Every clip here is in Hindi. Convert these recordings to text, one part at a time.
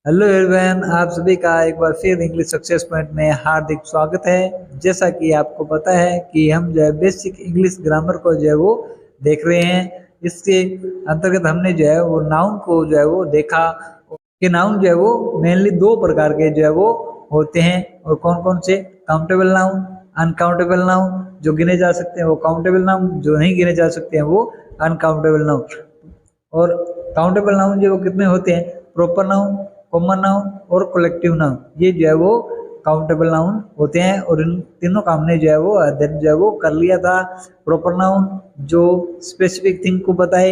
हेलो एवरीवन, आप सभी का एक बार फिर इंग्लिश सक्सेस पॉइंट में हार्दिक स्वागत है। जैसा कि आपको पता है कि हम जो है बेसिक इंग्लिश ग्रामर को जो है वो देख रहे हैं। इसके अंतर्गत हमने जो है वो नाउन को जो है वो देखा कि नाउन जो है वो मेनली दो प्रकार के जो है वो होते हैं। और कौन कौन से? Countable noun, uncountable noun. जो गिने जा सकते हैं वो काउंटेबल नाउन, जो नहीं गिने जा सकते हैं वो अनकाउंटेबल नाउन। और काउंटेबल नाउन जो वो कितने होते हैं? प्रॉपर नाउन, कॉमन नाउन और कलेक्टिव नाउन, ये जो है वो काउंटेबल नाउन होते हैं। और इन तीनों का हमने जो है वो अध्ययन जो है वो कर लिया था। प्रॉपर नाउन जो स्पेसिफिक थिंग को बताए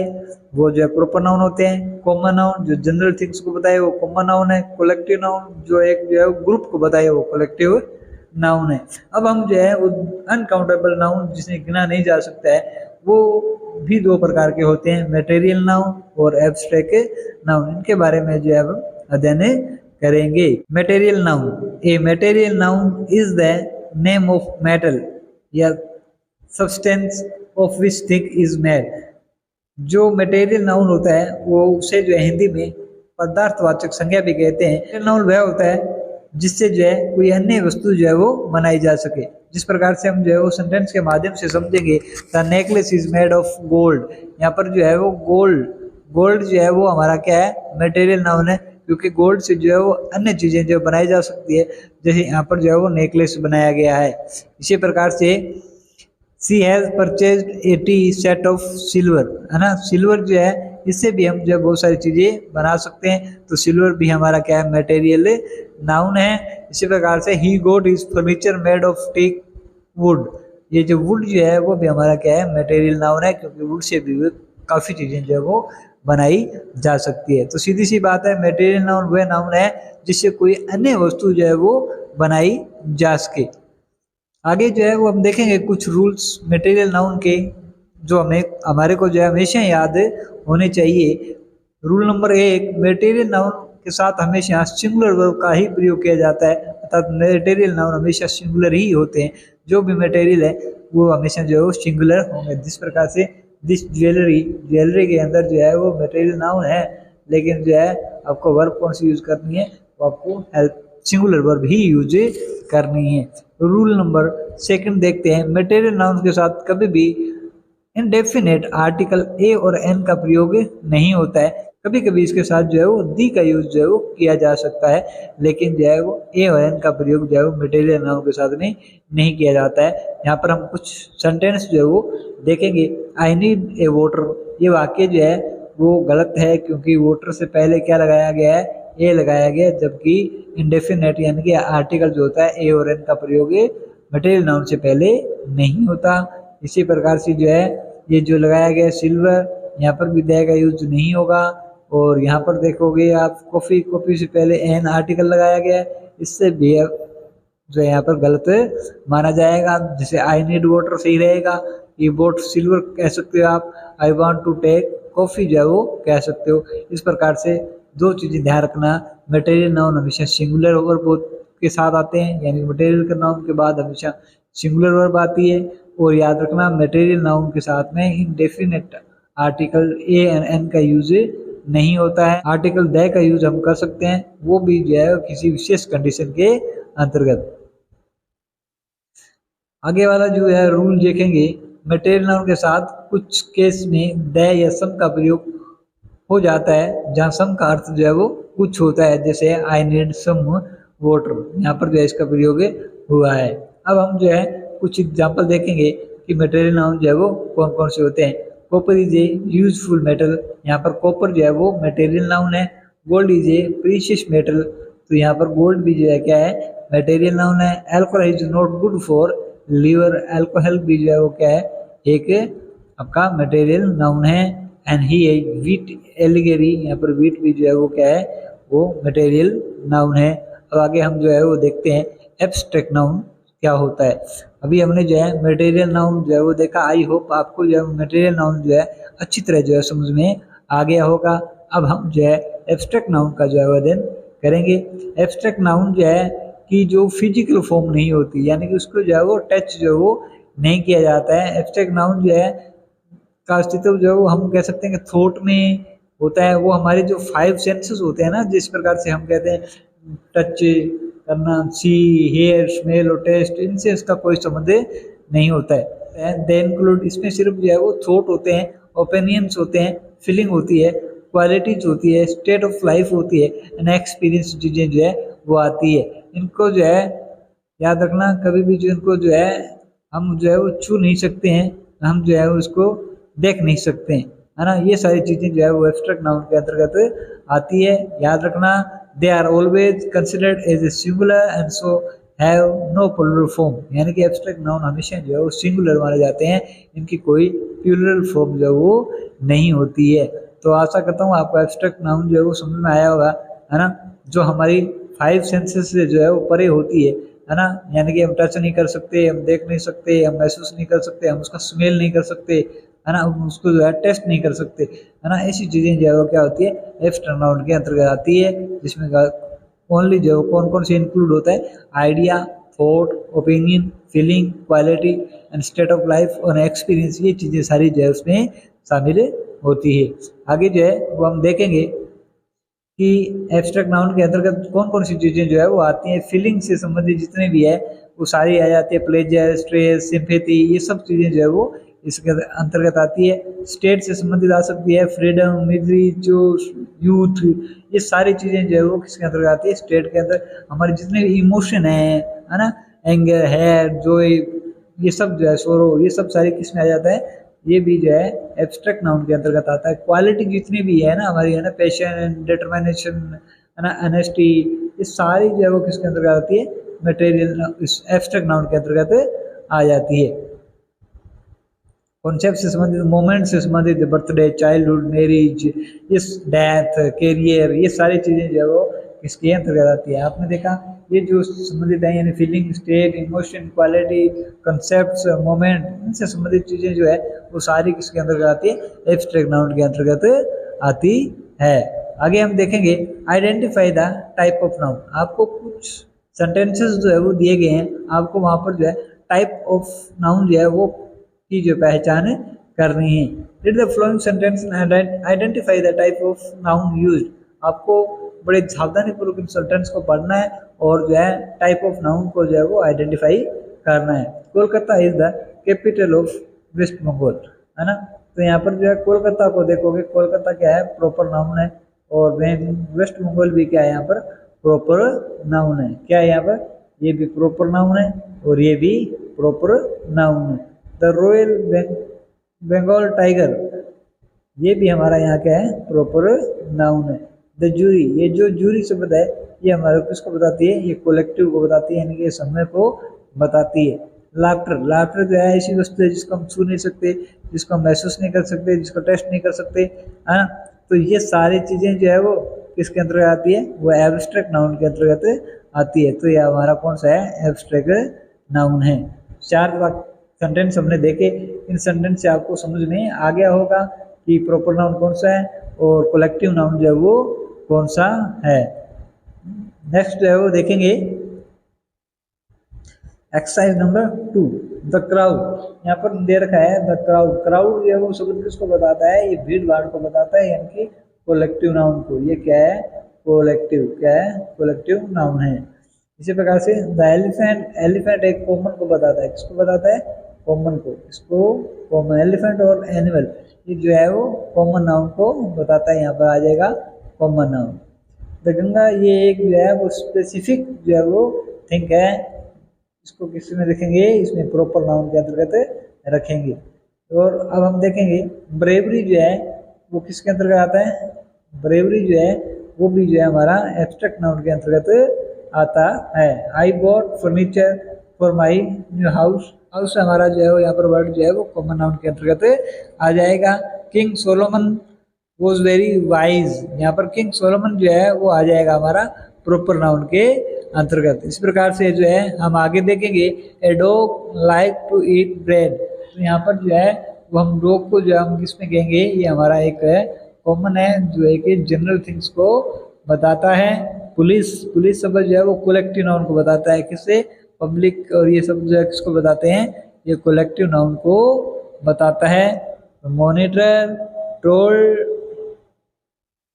वो जो है प्रॉपर नाउन होते हैं। कॉमन नाउन जो जनरल थिंग्स को बताए वो कॉमन नाउन है। कलेक्टिव नाउन जो एक जो है ग्रुप को बताए वो कलेक्टिव नाउन है। अब हम जो है वो अनकाउंटेबल नाउन जिसे गिना नहीं जा सकता है वो भी दो प्रकार के होते हैं, मटेरियल नाउन और एब्स्ट्रैक्ट नाउन। इनके बारे में जो है हम अध्ययन करेंगे। Material noun, a material noun is the name of metal या substance of which thing is made. जो मटेरियल नाउन होता है वो उसे जो है हिंदी में पदार्थवाचक संज्ञा भी कहते हैं। नाउन वह होता है जिससे जो है कोई अन्य वस्तु जो है वो बनाई जा सके। जिस प्रकार से हम जो है वो सेंटेंस के माध्यम से समझेंगे, the necklace is made of gold. यहाँ पर जो है वो गोल्ड जो है वो हमारा क्या है? मटेरियल नाउन है, क्योंकि गोल्ड से जो है वो अन्य चीजें जो बनाई जा सकती है। जैसे यहाँ पर जो है वो नेकलेस बनाया गया है। इसी प्रकार से she has purchased 80 set of silver, है ना। सिल्वर जो है इससे भी हम जो है बहुत सारी चीजें बना सकते हैं। तो सिल्वर भी हमारा क्या है? मटेरियल नाउन है। इसी प्रकार से ही goat is furniture made of teak wood. ये जो वुड जो है वो भी हमारा क्या है? मटेरियल नाउन है, क्योंकि वुड से भी काफी चीजें जो है वो बनाई जा सकती है। तो सीधी सी बात है, मटेरियल नाउन वह नाउन है जिससे कोई अन्य वस्तु जो है वो बनाई जा सके। आगे जो है वो हम देखेंगे कुछ रूल्स मटेरियल नाउन के, जो हमें हमारे को जो है हमेशा याद होने चाहिए। रूल नंबर 1, मटेरियल नाउन के साथ हमेशा सिंगुलर वर्ब का ही प्रयोग किया जाता है, अर्थात मटेरियल नाउन हमेशा सिंगुलर ही होते हैं। जो भी मटेरियल है वो हमेशा जो है वो सिंगुलर होंगे। जिस प्रकार से दिस ज्वेलरी के अंदर जो है वो मटेरियल नाउन है, लेकिन जो है आपको वर्ब कौन सी यूज करनी है? वो आपको हेल्प सिंगुलर वर्ब ही यूज करनी है। रूल नंबर 2 देखते हैं, मटेरियल नाउन के साथ कभी भी इनडेफिनेट आर्टिकल ए और एन का प्रयोग नहीं होता है। कभी कभी इसके साथ जो है वो दी का यूज जो है वो किया जा सकता है, लेकिन जो है वो ए और एन का प्रयोग जो है वो मटेरियल नाउन के साथ में नहीं किया जाता है। यहाँ पर हम कुछ सेंटेंस जो है वो देखेंगे। आई नीड ए वोटर, ये वाक्य जो है वो गलत है, क्योंकि वोटर से पहले क्या लगाया गया है? ए लगाया गया, जबकि इंडेफिनेट यानी कि आर्टिकल जो होता है ए और एन का प्रयोग मटेरियल नाउन से पहले नहीं होता। इसी प्रकार से जो है ये जो लगाया गया सिल्वर, यहाँ पर भी दे का यूज नहीं होगा। और यहाँ पर देखोगे आप कॉफी से पहले एन आर्टिकल लगाया गया है, इससे भी जो है यहाँ पर गलत माना जाएगा। जैसे आई नीड वाटर सही रहेगा, ये बोट सिल्वर कह सकते हो आप। I want to take coffee जो है वो कह सकते हो। इस प्रकार से दो चीजें ध्यान रखना, मटेरियल नाउन हमेशा सिंगुलर वर्ब के साथ आते हैं, यानी मटेरियल के नाउन के बाद हमेशा सिंगुलर वर्ब आती है। और याद रखना मटेरियल नाउन के साथ में indefinite article a and an का यूज नहीं होता है। आर्टिकल द का यूज हम कर सकते हैं, वो भी जो है किसी विशेष कंडीशन के अंतर्गत। आगे वाला जो है रूल देखेंगे, मटेरियल नाउन के साथ कुछ केस में द या सम का प्रयोग हो जाता है, जहाँ सम का अर्थ जो है वो कुछ होता है। जैसे आई नीड सम वाटर, यहाँ पर जो है इसका प्रयोग हुआ है। अब हम जो है कुछ एग्जांपल देखेंगे कि मटेरियल नाउन जो है वो कौन कौन से होते हैं। Copper is a useful metal, यहाँ पर कॉपर जो है वो मटेरियल नाउन है। Gold is a precious metal, तो यहाँ पर गोल्ड भी जो है क्या है? मटेरियल नाउन है। Alcohol is not good for liver, alcohol भी जो है वो क्या है? एक आपका मटेरियल नाउन है। एंड ही वीट एलिगेरी, यहाँ पर वीट भी जो है वो क्या है? वो मटेरियल नाउन है। अब आगे हम जो है वो देखते हैं एब्स्ट्रैक्ट नाउन क्या होता है। अभी हमने जो है मटेरियल नाउन जो है वो देखा। आई होप आपको जो है मटेरियल नाउन जो है अच्छी तरह जो है समझ में आ गया होगा। अब हम जो है एब्स्ट्रैक्ट नाउन का जो है अध्ययन करेंगे। एब्स्ट्रैक्ट नाउन जो है कि जो फिजिकल फॉर्म नहीं होती, यानी कि उसको जो है वो टच जो है वो नहीं किया जाता है। एब्स्ट्रैक्ट नाउन जो है का अस्तित्व जो है वो हम कह सकते हैं कि थॉट में होता है वो हमारे जो 5 सेंसेस होते हैं ना, जिस प्रकार से हम कहते हैं टच करना, सी, हेयर, स्मेल और टेस्ट, इनसे इसका कोई संबंध नहीं होता है। दे इंक्लूड, इसमें सिर्फ जो है वो थॉट होते हैं, ओपिनियंस होते हैं, फीलिंग होती है, क्वालिटीज होती है, स्टेट ऑफ लाइफ होती है, एंड एक्सपीरियंस चीज़ें जो है वो आती है। इनको जो है याद रखना, कभी भी जो इनको जो है हम जो है वो छू नहीं सकते हैं, हम जो है उसको देख नहीं सकते हैं, है ना। ये सारी चीज़ें जो है वो एब्स्ट्रैक्ट नाउन के अंतर्गत आती है, याद रखना। They are always considered as a singular and so have no plural form, यानी कि एब्स्ट्रैक्ट नाउन हमेशा जो है वो सिंगुलर माने जाते हैं, इनकी कोई प्लूरल फॉर्म जो है वो नहीं होती है। तो आशा करता हूँ आपको एब्स्ट्रैक्ट नाउन जो है वो समझ में आया होगा, है ना। जो हमारी 5 सेंसेस से जो है वो परे होती है ना। यानी कि हम टच नहीं कर सकते, हम देख नहीं सकते, हम महसूस नहीं कर सकते, हम उसका स्मेल नहीं कर सकते, है ना, हम उसको जो है टेस्ट नहीं कर सकते, है ना। ऐसी चीज़ें जो है वो क्या होती है, एब्स्ट्रैक्ट नाउन के अंतर्गत आती है, जिसमें ओनली जो कौन कौन से इंक्लूड होता है, idea, thought, opinion, feeling, quality and state of life और एक्सपीरियंस, ये चीज़ें सारी जो है उसमें शामिल होती है। आगे जो है वो हम देखेंगे कि एब्स्ट्रैक्ट नाउन के अंतर्गत कौन कौन सी चीज़ें जो है वो आती हैं। फीलिंग से संबंधित जितने भी है वो सारी आ जाती है, प्लेजर, स्ट्रेस, सिंपैथी, ये सब चीज़ें जो है वो इसके अंतर्गत आती है। स्टेट से संबंधित आ सकती है, फ्रीडम, मिजरी, जो यूथ, ये सारी चीज़ें जो है वो किसके अंतर्गत आती है, स्टेट के अंदर। हमारे जितने भी इमोशन है ना, एंगर है, जॉय, ये सब जो है, सोरो, ये सब सारी किस में आ जाता है, ये भी जो है एब्स्ट्रैक्ट नाउन के अंतर्गत आता है। क्वालिटी जितनी भी है ना हमारी, है ना, पैशन, डिटर्मिनेशन, है ना, ऑनेस्टी, ये सारी जो है वो किसके अंतर्गत आती है, मटेरियल, इस एब्स्ट्रैक्ट नाउन के अंतर्गत आ जाती है। कॉन्सेप्ट से संबंधित, मोमेंट से संबंधित, बर्थडे, चाइल्डहुड, मैरिज, ये डेथ, कैरियर, ये सारी चीज़ें जो है वो किसके अंतर्गत आती है। आपने देखा ये जो संबंधित है, यानी feeling, state, emotion, quality, concept, moment, इनसे संबंधित चीज़ें जो है वो सारी किसके अंतर्गत आती है, एब्स्ट्रैक्ट नाउन के अंतर्गत आती है। आगे हम देखेंगे identify the type of noun. आपको कुछ सेंटेंसेस जो है वो दिए गए हैं, आपको वहाँ पर जो है टाइप ऑफ नाउन जो है वो की जो पहचान करनी है। Read the flowing sentence and identify the type of noun used. आपको बड़े सावधानी पूर्वक इन सेंटेंस को पढ़ना है और जो है टाइप ऑफ नाउन को जो है वो आइडेंटिफाई करना है। Kolkata is the capital of West Bengal, है ना। तो यहाँ पर जो है कोलकाता को देखोगे, कोलकाता क्या है, प्रॉपर नाउन है, और वेस्ट बंगाल भी क्या है, यहाँ पर प्रॉपर नाउन है। क्या है यहाँ पर, ये भी प्रॉपर नाउन है और ये भी प्रॉपर नाउन है। द रॉयल बंगाल टाइगर, ये भी हमारा यहाँ क्या है, प्रॉपर नाउन है। द जूरी, ये जो जूरी शब्द है ये हमारे किसको बताती है, ये कलेक्टिव को बताती है, यानी कि समय को बताती है। लाफ्टर, लाफ्टर जो है ऐसी वस्तु है जिसको हम छू नहीं सकते, जिसको हम महसूस नहीं कर सकते, जिसको टेस्ट नहीं कर सकते, है ना। तो ये सारी चीज़ें जो है वो किसके अंतर्गत आती है, वो एब्स्ट्रैक्ट नाउन के अंतर्गत आती है। तो ये हमारा कौन सा है, एब्स्ट्रैक्ट नाउन है। 4 सेंटेंस हमने देखे, इन सेंटेंस से आपको समझ में आ गया होगा कि प्रॉपर नाउन कौन सा है और कलेक्टिव नाउन जो है वो कौन सा है। नेक्स्ट जो है वो देखेंगे एक्सरसाइज नंबर 2, द क्राउड। यहाँ पर दे रखा है द क्राउड। क्राउड जो है वो शब्द किसको बताता है, ये भीड़ भाड़ को बताता है, यानी कि कलेक्टिव नाउन को। ये क्या है, कलेक्टिव, क्या है, कलेक्टिव नाउन है। इसी प्रकार से द एलिफेंट, एलिफेंट एक कॉमन को बताता है, किसको बताता है, कॉमन को, इसको कॉमन। एलिफेंट और एनिमल, ये जो है वो कॉमन नाउन को बताता है, यहाँ पर आ जाएगा कॉमन नाउन। द गंगा, ये एक जो है वो स्पेसिफिक जो है वो थिंक है, इसको किस में रखेंगे, इसमें प्रॉपर नाउन के अंतर्गत रखेंगे। और अब हम देखेंगे ब्रेवरी जो है वो किसके अंतर्गत आता है, ब्रेवरी जो है वो भी जो है हमारा एब्स्ट्रैक्ट नाउन के अंतर्गत आता है। I bought furniture for my new house, house हमारा जो है वो यहाँ पर वर्ड जो है वो कॉमन नाउन के अंतर्गत आ जाएगा। King Solomon was very wise, यहाँ पर किंग सोलोमन जो है वो आ जाएगा हमारा प्रॉपर नाउन के अंतर्गत। इस प्रकार से जो है हम आगे देखेंगे a dog like to eat bread. तो यहाँ पर जो है वो हम डॉग को जो है हम किस में कहेंगे, ये हमारा एक कॉमन है जो है कि जनरल थिंग्स को बताता है। पुलिस, पुलिस शब्द जो है वो कलेक्टिव नाउन को बताता है, किससे, पब्लिक, और ये सब जो है किसको बताते हैं, ये कलेक्टिव नाउन को बताता है। Monitor, told,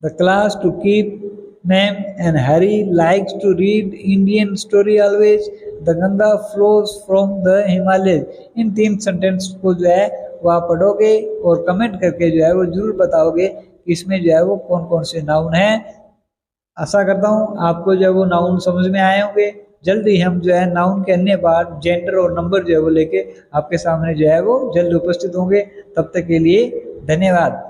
the class to keep name and Harry likes to read Indian story always, the Ganga flows from the Himalaya. इन 3 सेंटेंस को जो है वो आप पढ़ोगे और कमेंट करके जो है वो जरूर बताओगे कि इसमें जो है वो कौन कौन से नाउन हैं। आशा करता हूँ आपको जो है वो नाउन समझ में आए होंगे। जल्दी हम जो है नाउन के अन्य पार्ट जेंडर और नंबर जो है वो लेके आपके सामने जो है वो जल्द उपस्थित होंगे। तब तक के लिए धन्यवाद।